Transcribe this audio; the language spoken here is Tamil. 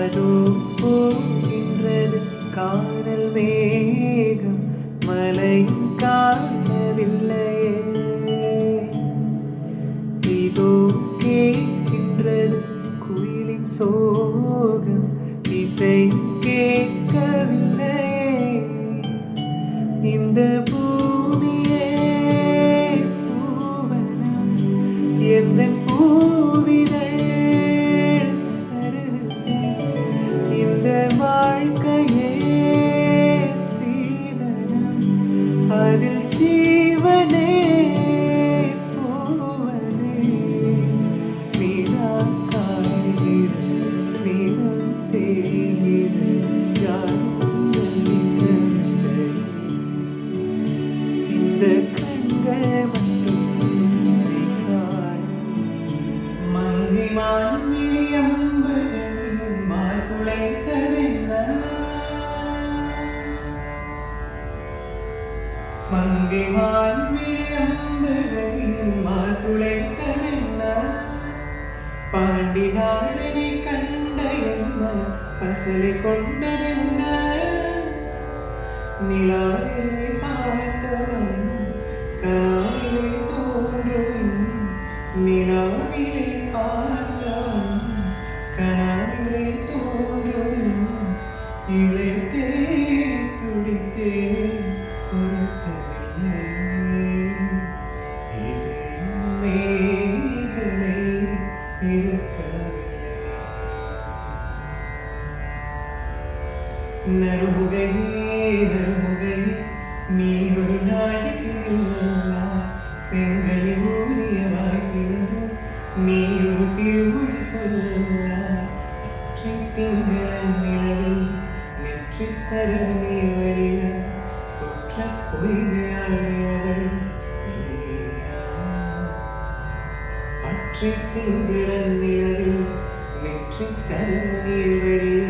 அதோ போகின்றது காதல் மேகம் மலை காணவில்லையே இதோ கேட்கின்றது குயிலின் சோகம் இசை கேட்கவில்லையே இந்த பூமியே பூவனம் எந்தன் பூவிதழ் சருகுதே இந்த வாழ்க்கையே சீதனம் அதில் ஜீவனே போவதே நிலா காய்கிறது நிலம் தேய்கிறது யாரும் ரசிக்கவில்லை இந்த கண்கள் மட்டும் உன்னை காணும் மங்கை மான்விழி அம்புகள் மாதுளைத்ததென்ன மங்கை மான்விழி அம்புகள் மாதுளைத்ததென்ன பாண்டி நாடனை கண்ட எண்ணம் பசலை கொண்டதென்ன நிலாவிலே பார்த்தவன் கனாவிலே தோன்றும் நிலாவிலே பார்த்தவன் கனாவிலே தோன்றும் இழைத்தே துடித்தே பொறுக்கவில்லை மேகமே இருக்கவில்லை நறுமுகையே நறுமுகையே நீ ஒரு நாளைக்கு செங்கனி ஊரியமாய் கிடந்து நீ ஒரு திருமொழி சொல்ல நெற்றி திங்களன் நிலவில் நெற்றி தர நீ வழிய குற்ற பொய்கையாடியவள் அற்றி திங்களன் நிலவில் நெற்றி தர நீ வழிய